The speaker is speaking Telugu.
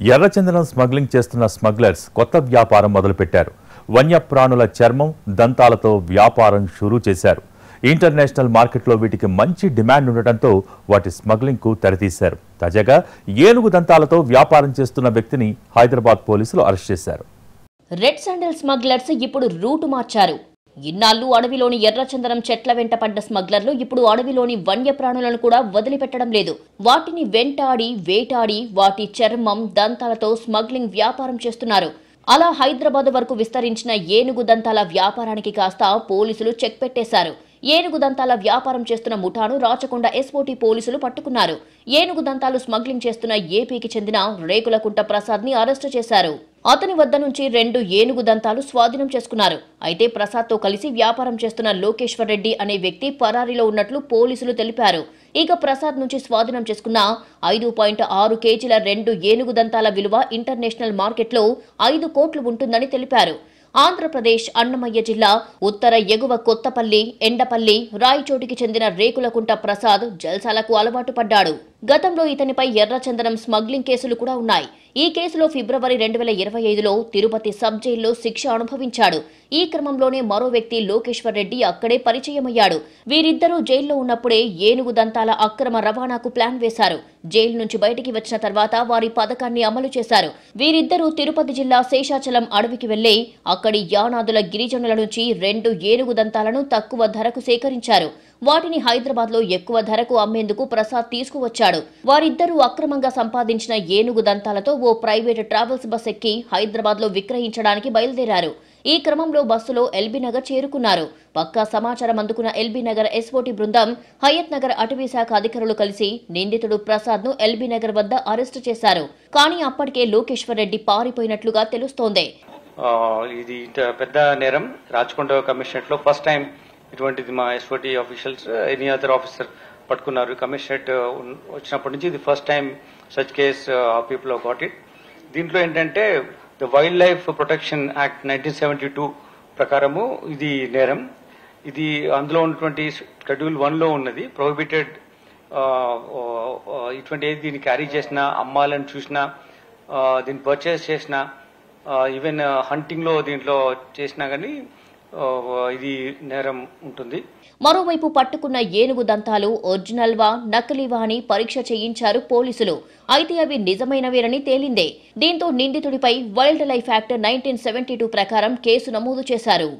ఎర్రచందనం స్మగ్లింగ్ చేస్తున్న స్మగ్లర్స్ కొత్త వ్యాపారం మొదలుపెట్టారు. వన్యప్రాణుల చర్మం, దంతాలతో వ్యాపారం షురూ చేశారు. ఇంటర్నేషనల్ మార్కెట్లో వీటికి మంచి డిమాండ్ ఉండటంతో వాటి స్మగ్లింగ్కు తెరతీశారు. తాజాగా ఏనుగు దంతాలతో వ్యాపారం చేస్తున్న వ్యక్తిని హైదరాబాద్ పోలీసులు అరెస్ట్ చేశారు. రెడ్ శాండల్ స్మగ్లర్స్ ఇప్పుడు రూటు మార్చారు. ఇన్నాళ్లు అడవిలోని ఎర్రచందనం చెట్ల వెంట పడ్డ స్మగ్లర్లు ఇప్పుడు అడవిలోని వన్యప్రాణులను కూడా వదిలిపెట్టడం లేదు. వాటిని వెంటాడి, వేటాడి వాటి చర్మం, దంతాలతో స్మగ్లింగ్ వ్యాపారం చేస్తున్నారు. అలా హైదరాబాద్ వరకు విస్తరించిన ఏనుగు దంతాల వ్యాపారానికి కాస్త పోలీసులు చెక్ పెట్టేశారు. ఏనుగు దంతాల వ్యాపారం చేస్తున్న ముఠాను రాచకొండ ఎస్ఓటీ పోలీసులు పట్టుకున్నారు. ఏనుగు దంతాలు స్మగ్లింగ్ చేస్తున్న ఏపీకి చెందిన రేకులకుంట ప్రసాద్ ని అరెస్టు చేశారు. అతని వద్ద నుంచి 2 ఏనుగు దంతాలు స్వాధీనం చేసుకున్నారు. అయితే ప్రసాద్ తో కలిసి వ్యాపారం చేస్తున్న లోకేశ్వర్ రెడ్డి అనే వ్యక్తి పరారీలో ఉన్నట్లు పోలీసులు తెలిపారు. ఇక ప్రసాద్ నుంచి స్వాధీనం చేసుకున్న 5.6 కేజీల 2 ఏనుగు దంతాల విలువ ఇంటర్నేషనల్ మార్కెట్లో 5 కోట్లు ఉంటుందని తెలిపారు. ఆంధ్రప్రదేశ్ అన్నమయ్య జిల్లా ఉత్తర ఎగువ కొత్తపల్లి, ఎండపల్లి, రాయచోటికి చెందిన రేకులకుంట ప్రసాద్ జల్సాలకు అలవాటు పడ్డాడు. గతంలో ఇతనిపై ఎర్రచందనం స్మగ్లింగ్ కేసులు కూడా ఉన్నాయి. ఈ కేసులో ఫిబ్రవరి 2025లో తిరుపతి సబ్ జైల్లో శిక్ష అనుభవించాడు. ఈ క్రమంలోనే మరో వ్యక్తి లోకేశ్వర్ రెడ్డి అక్కడే పరిచయమయ్యాడు. వీరిద్దరూ జైల్లో ఉన్నప్పుడే ఏనుగు దంతాల అక్రమ రవాణాకు ప్లాన్ వేశారు. జైలు నుంచి బయటికి వచ్చిన తర్వాత వారి పథకాన్ని అమలు చేశారు. వీరిద్దరూ తిరుపతి జిల్లా శేషాచలం అడవికి వెళ్లి అక్కడి యానాదుల గిరిజనుల నుంచి 2 ఏనుగు దంతాలను తక్కువ ధరకు సేకరించారు. వాటిని హైదరాబాద్ లో ఎక్కువ ధరకు అమ్మేందుకు ప్రసాద్ తీసుకువచ్చాడు. వారిద్దరూ అక్రమంగా సంపాదించిన ఏనుగు దంతాలతో ఓ ప్రైవేట్ ట్రావెల్స్ బస్ ఎక్కి హైదరాబాద్ లో విక్రయించడానికి బయలుదేరారు. ఈ క్రమంలో బస్సులో ఎల్బీ నగర్ చేరుకున్నారు. పక్కా సమాచారం అందుకున్న ఎల్బీ నగర్ ఎస్ఓటీ బృందం, హయత్ నగర్ అటవీ శాఖ అధికారులు కలిసి నిందితుడు ప్రసాద్ ను ఎల్బీ నగర్ వద్ద అరెస్టు చేశారు. కానీ అప్పటికే లోకేశ్వర్ రెడ్డి పారిపోయినట్లుగా తెలుస్తోంది. ఇది పెద్ద నేరం. రాచకొండ కమిషనరేట్ లో ఫస్ట్ టైం ఇటువంటిది మా SOT officials, any other officer పట్టుకున్నారు. కమిషనరేట్ వచ్చినప్పటి నుంచి ఇది first time such case people have got it. దీంట్లో ఏంటంటే the wild life protection act 1972 ప్రకారము ఇది నేరం. ఇది అందులో ఉన్నటువంటి షెడ్యూల్ 1లో ఉన్నది. ప్రొహిబిటెడ్ ఇటువంటి దీన్ని క్యారీ చేసినా, అమ్మాలని చూసినా, దీన్ని పర్చేస్ చేసినా, ఈవెన్ హంటింగ్ లో దీంట్లో చేసినా గానీ ఇది నేరం ఉంటుంది. మరోవైపు పట్టుకున్న ఏనుగు దంతాలు ఒరిజినల్వా, నకిలీవా అని పరీక్ష చేయించారు పోలీసులు. అయితే అవి నిజమైనవేనని తేలిందే. దీంతో నిందితుడిపై వైల్డ్ లైఫ్ యాక్ట్ 1972 ప్రకారం కేసు నమోదు చేశారు.